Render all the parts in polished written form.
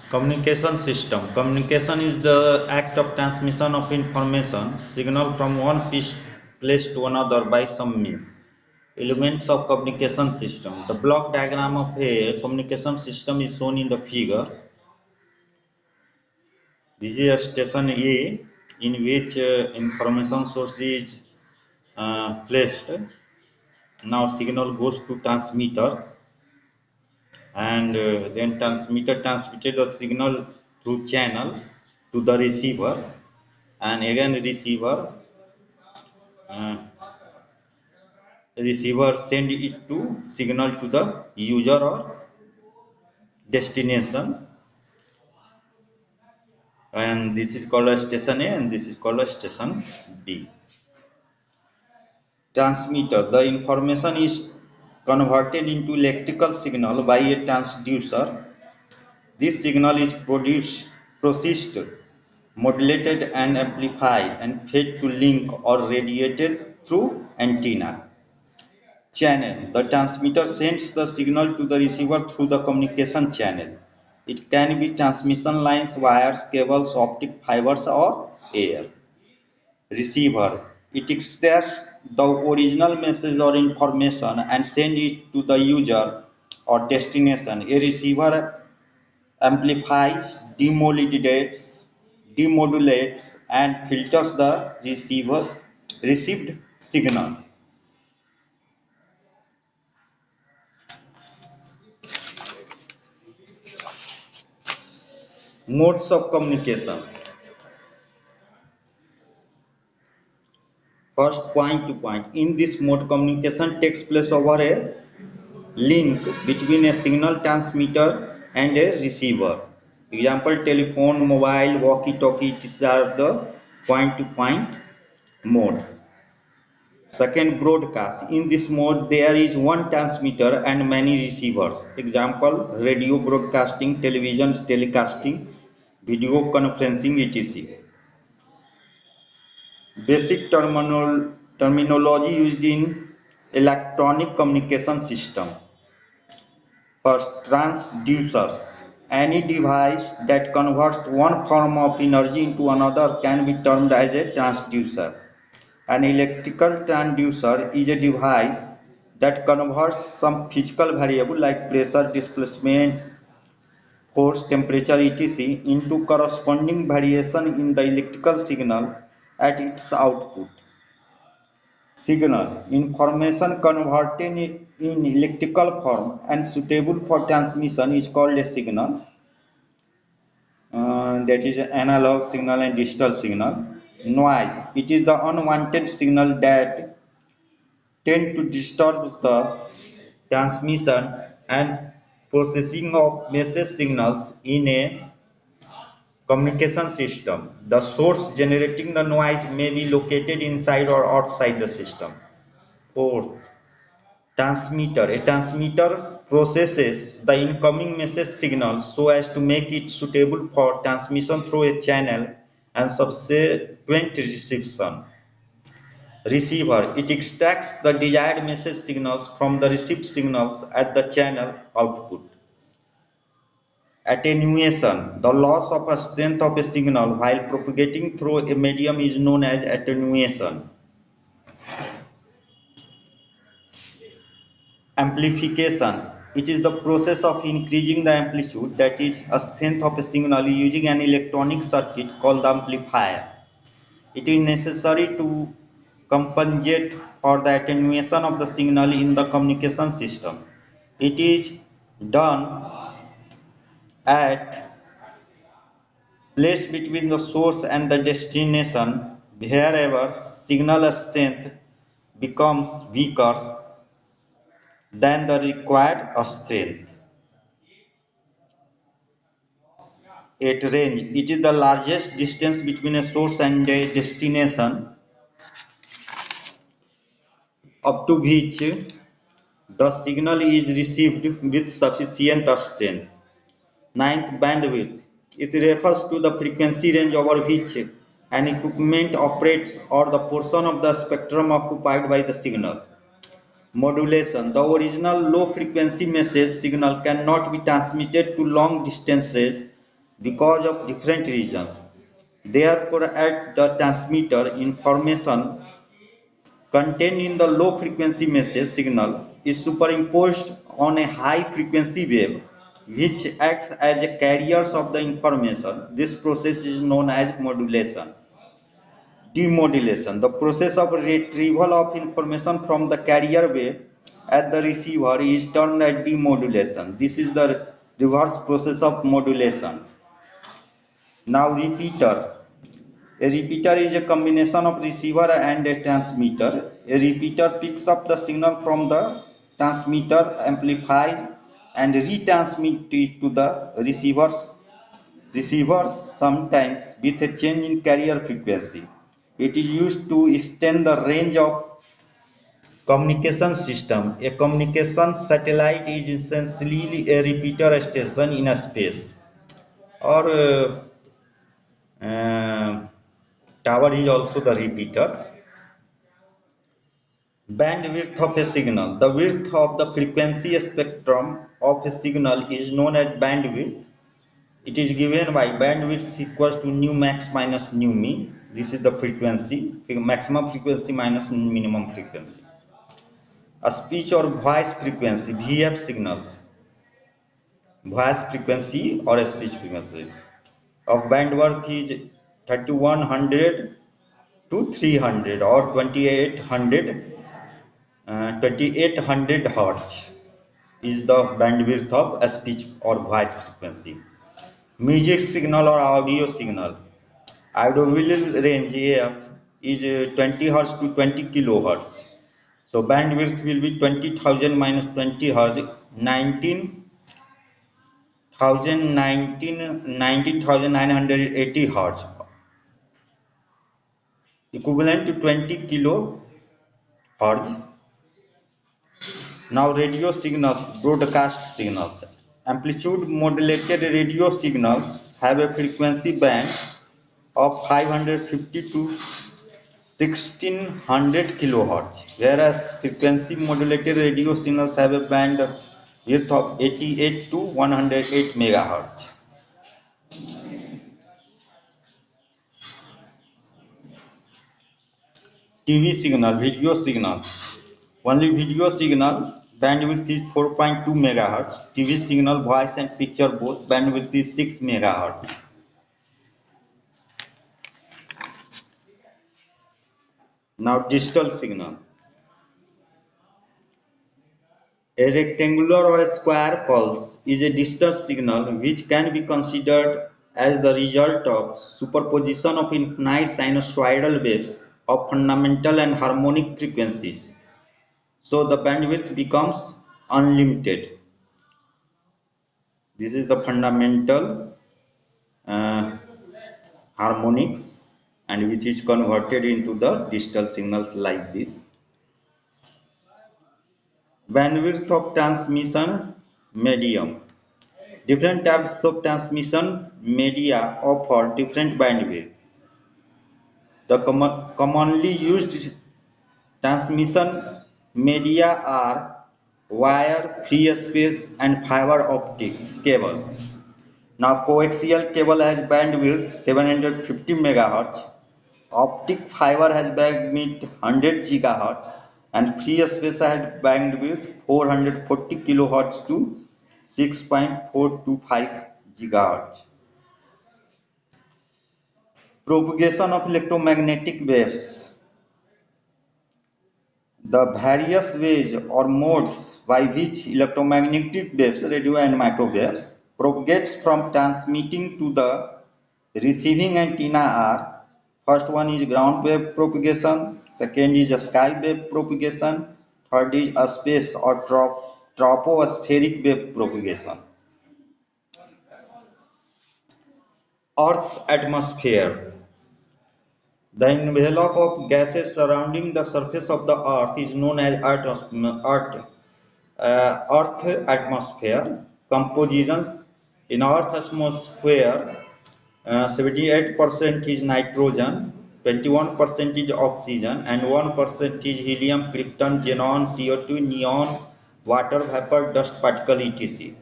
Communication system. Communication is the act of transmission of information, signal from one place to another by some means. Elements of communication system. The block diagram of a communication system is shown in the figure. This is a station A in which information source is placed. Now signal goes to transmitter, and then transmitter transmitted the signal through channel to the receiver, and again receiver send it to signal to the user or destination, and this is called a station A and this is called a station B. Transmitter. The information is converted into electrical signal by a transducer. This signal is processed, modulated and amplified and fed to link or radiated through antenna. Channel. The transmitter sends the signal to the receiver through the communication channel. It can be transmission lines, wires, cables, optic fibers or air. Receiver. It extracts the original message or information and sends it to the user or destination. A receiver amplifies, demodulates and filters the received signal. Modes of communication. First, point to point. In this mode, communication takes place over a link between a signal transmitter and a receiver. Example, telephone, mobile, walkie-talkie, these are the point-to-point mode. Second, broadcast. In this mode, there is one transmitter and many receivers. Example, radio broadcasting, television telecasting, video conferencing, etc. Basic terminology used in electronic communication system. First, transducers. Any device that converts one form of energy into another can be termed as a transducer. An electrical transducer is a device that converts some physical variable like pressure, displacement, force, temperature, etc. into corresponding variation in the electrical signal at its output. Signal. Information converted in electrical form and suitable for transmission is called a signal. That is analog signal and digital signal. Noise. It is the unwanted signal that tend to disturb the transmission and processing of message signals in a communication system. The source generating the noise may be located inside or outside the system. Fourth, transmitter. A transmitter processes the incoming message signal so as to make it suitable for transmission through a channel and subsequent reception. Receiver. It extracts the desired message signals from the received signals at the channel output. Attenuation. The loss of a strength of a signal while propagating through a medium is known as attenuation. Amplification. It is the process of increasing the amplitude, that is, a strength of a signal using an electronic circuit called the amplifier. It is necessary to compensate for the attenuation of the signal in the communication system. It is done at place between the source and the destination wherever signal strength becomes weaker than the required strength. At range, it is the largest distance between a source and a destination up to which the signal is received with sufficient strength. Ninth, bandwidth. It refers to the frequency range over which an equipment operates or the portion of the spectrum occupied by the signal. Modulation. The original low frequency message signal cannot be transmitted to long distances because of different reasons. Therefore, at the transmitter, information contained in the low frequency message signal is superimposed on a high frequency wave which acts as a carriers of the information. This process is known as modulation. Demodulation. The process of retrieval of information from the carrier wave at the receiver is termed as demodulation. This is the reverse process of modulation. Now repeater. A repeater is a combination of receiver and a transmitter. A repeater picks up the signal from the transmitter, amplifies and retransmits it to the receivers sometimes with a change in carrier frequency. It is used to extend the range of communication system. A communication satellite is essentially a repeater station in a space, or tower is also the repeater. Bandwidth of a signal. The width of the frequency spectrum of a signal is known as bandwidth. It is given by bandwidth equals to nu max minus nu min. This is the frequency, maximum frequency minus minimum frequency. A speech or voice frequency, VF signals, voice frequency or a speech frequency of bandwidth is 3100 to 300 or 2800 hertz is the bandwidth of a speech or voice frequency. Music signal or audio signal. Audiovisual range AF is 20 hertz to 20 kilohertz. So bandwidth will be 20,000 minus 20 hertz, 19,980 hertz, equivalent to 20 kilohertz. Now radio signals, broadcast signals. Amplitude modulated radio signals have a frequency band of 550 to 1600 kilohertz, whereas frequency modulated radio signals have a band width of 88 to 108 megahertz. TV signal, video signal. Only video signal bandwidth is 4.2 megahertz. TV signal, voice and picture both bandwidth is 6 megahertz. Now digital signal. A rectangular or a square pulse is a digital signal which can be considered as the result of superposition of infinite sinusoidal waves of fundamental and harmonic frequencies. So the bandwidth becomes unlimited. This is the fundamental uh, harmonics, and which is converted into the digital signals like this. Bandwidth of transmission medium. Different types of transmission media offer different bandwidth. The commonly used transmission media are wire, free space, and fiber optics cable. Now, coaxial cable has bandwidth 750 MHz, optic fiber has bandwidth 100 GHz, and free space has bandwidth 440 kHz to 6.425 GHz. Propagation of electromagnetic waves. The various ways or modes by which electromagnetic waves, radio and microwaves, propagates from transmitting to the receiving antenna are: first one is ground wave propagation, second is a sky wave propagation, third is a space or tropospheric wave propagation. Earth's atmosphere. The envelope of gases surrounding the surface of the earth is known as earth atmosphere. Compositions. In earth atmosphere, 78% is nitrogen, 21% is oxygen, and 1% is helium, krypton, xenon, CO2, neon, water vapor, dust particle, etc.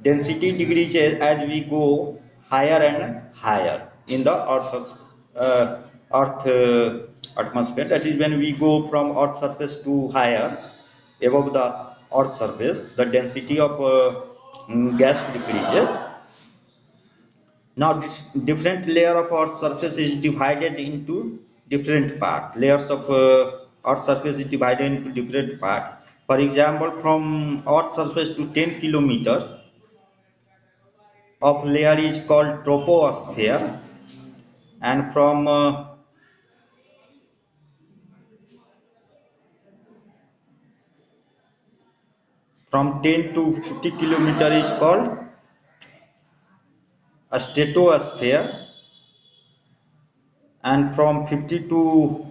Density decreases as we go higher and higher in the earth atmosphere. That is, when we go from earth surface to higher above the earth surface, the density of gas decreases. Now this different layer of earth surface is divided into different part. Layers of earth surface is divided into different part. For example, from earth surface to 10 kilometer of layer is called troposphere, and from 10 to 50 kilometer is called a stratosphere, and from 50 to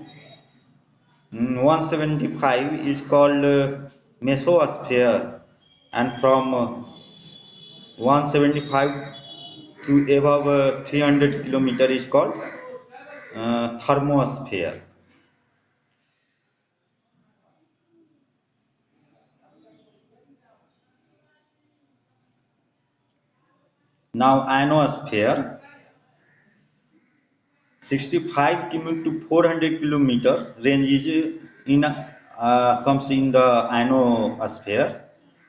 175 is called mesosphere, and from 175 to above 300 kilometer is called thermosphere. Now ionosphere 65 km to 400 kilometer range is in comes in the ionosphere.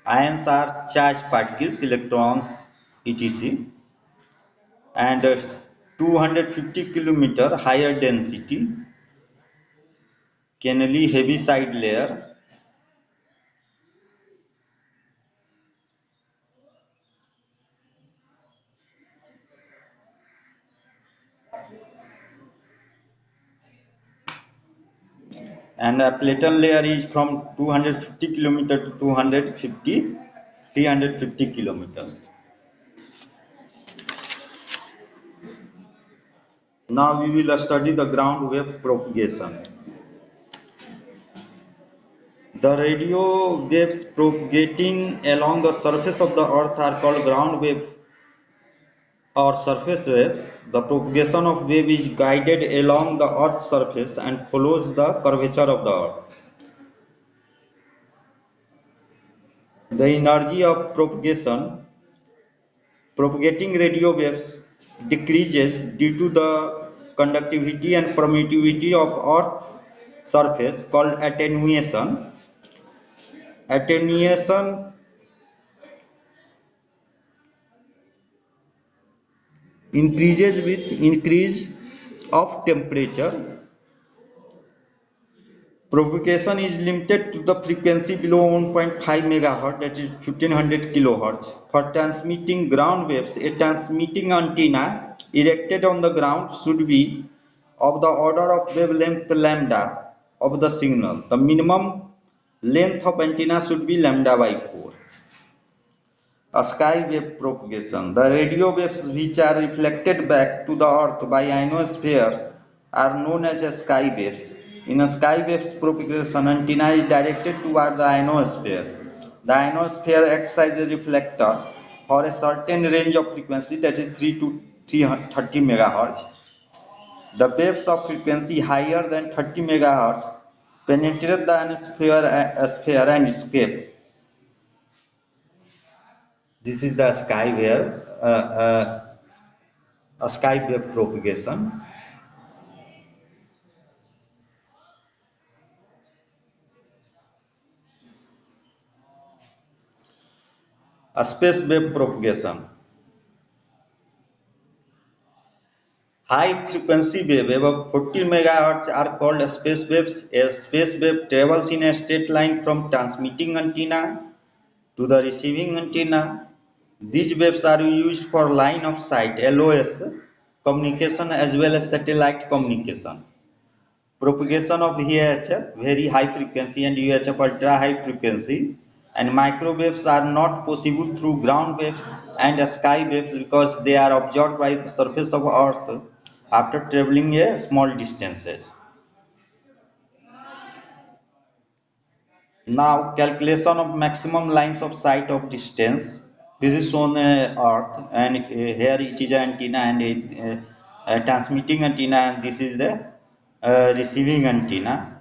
Ions are charged particles, electrons, etc. And 250 kilometer higher density Kennelly heaviside layer, and a platon layer is from 250 kilometer to 350 kilometers. Now we will study the ground wave propagation. The radio waves propagating along the surface of the earth are called ground wave or surface waves. The propagation of wave is guided along the earth's surface and follows the curvature of the earth. The energy of propagating radio waves decreases due to the conductivity and permittivity of earth's surface, called attenuation. Attenuation increases with increase of temperature. Propagation is limited to the frequency below 1.5 megahertz, that is 1500 kilohertz. For transmitting ground waves, a transmitting antenna erected on the ground should be of the order of wavelength lambda of the signal. The minimum length of antenna should be lambda by 4. A sky wave propagation. The radio waves which are reflected back to the earth by ionospheres are known as sky waves. In a sky waves propagation, antenna is directed toward the ionosphere. The ionosphere acts as a reflector for a certain range of frequency, that is 3 to 330 megahertz. The waves of frequency higher than 30 megahertz penetrate the ionosphere and escape. This is the sky wave, a sky wave propagation. A space wave propagation. High frequency wave above 40 megahertz are called space waves. A space wave travels in a straight line from transmitting antenna to the receiving antenna. These waves are used for line of sight (LOS) communication as well as satellite communication. Propagation of VHF, very high frequency, and UHF, ultra high frequency, and microwaves are not possible through ground waves and sky waves because they are observed by the surface of earth after traveling a small distances. Now calculation of maximum lines of sight of distance. This is shown earth, and here it is an antenna and a transmitting antenna, and this is the receiving antenna.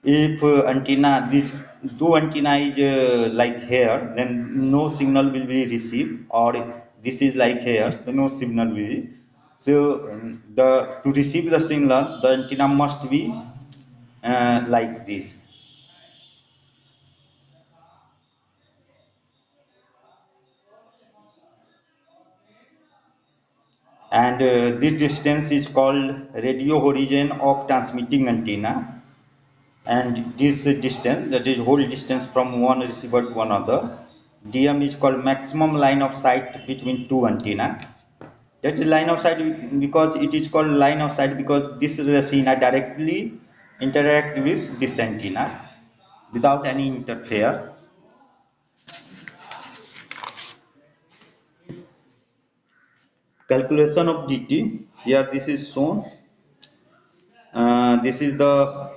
If antenna, this two antenna is like here, then no signal will be received, or this is like here, the no signal will be. So the to receive the signal, the antenna must be like this. And this distance is called radio horizon of transmitting antenna. And this distance, that is whole distance from one receiver to another, dm is called maximum line of sight between two antenna. That is line of sight because it is called line of sight because this antenna directly interact with this antenna without any interfere. Calculation of dt, here this is shown. This is the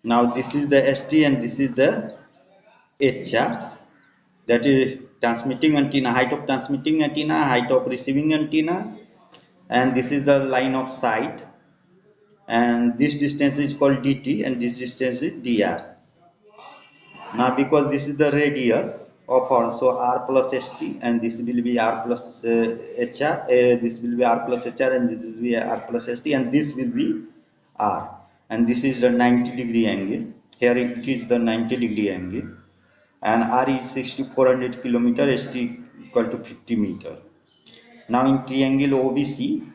now this is the st and this is the hr, that is transmitting antenna, height of transmitting antenna, height of receiving antenna, and this is the line of sight, and this distance is called dt and this distance is dr. Now because this is the radius of also r plus st and this will be r plus hr, this will be r plus hr and this will be r plus st and this will be r, and this is the 90-degree angle. Here it is the 90-degree angle, and r is 6400 kilometer, st equal to 50 meter. Now in triangle obc,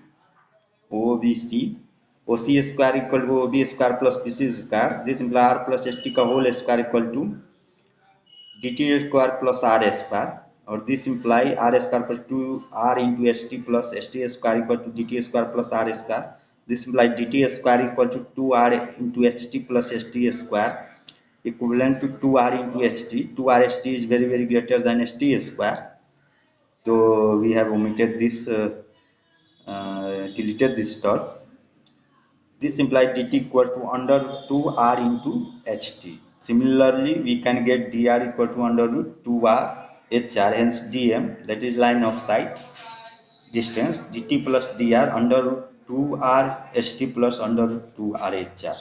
OBC, OC square equal to OB square plus BC square. This implies R plus ST का whole square equal to DT square plus R square. Or this implies R square plus 2R into ST plus ST square equal to DT square plus R square. This implies DT square equal to 2R into ST plus ST square equivalent to 2R into ST. 2R ST is very very greater than ST square. So we have omitted this, deleted this term. This implies dt equal to under 2r into ht. Similarly, we can get dr equal to under root 2r hr, hence dm, that is line of sight distance, dt plus dr under root 2r ht plus under root 2r hr.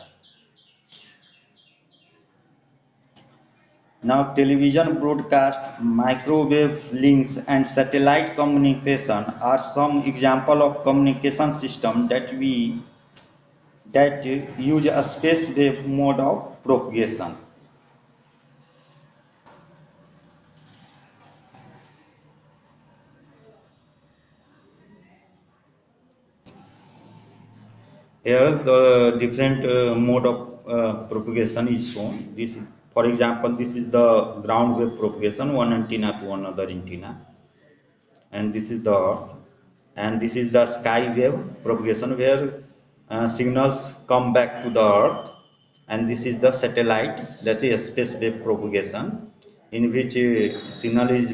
Now, television broadcast, microwave links, and satellite communication are some example of communication system that use a space wave mode of propagation. Here the different mode of propagation is shown. This, for example, this is the ground wave propagation, one antenna to another antenna, and this is the earth, and this is the sky wave propagation where signals come back to the earth, and this is the satellite, that is space wave propagation, in which signal is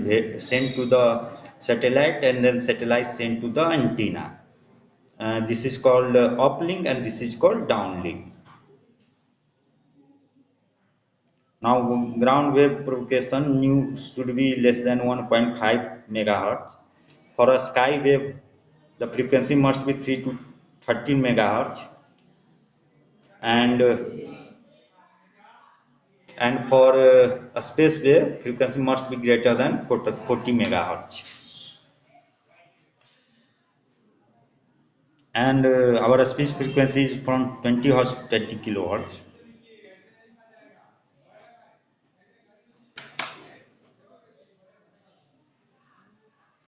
sent to the satellite and then satellite sent to the antenna. This is called uplink and this is called downlink. Now ground wave propagation nu should be less than 1.5 megahertz. For a sky wave, the frequency must be 3 to 13 megahertz, and for a space wave, frequency must be greater than 40 megahertz. And our speech frequency is from 20 hertz to 30 kilohertz.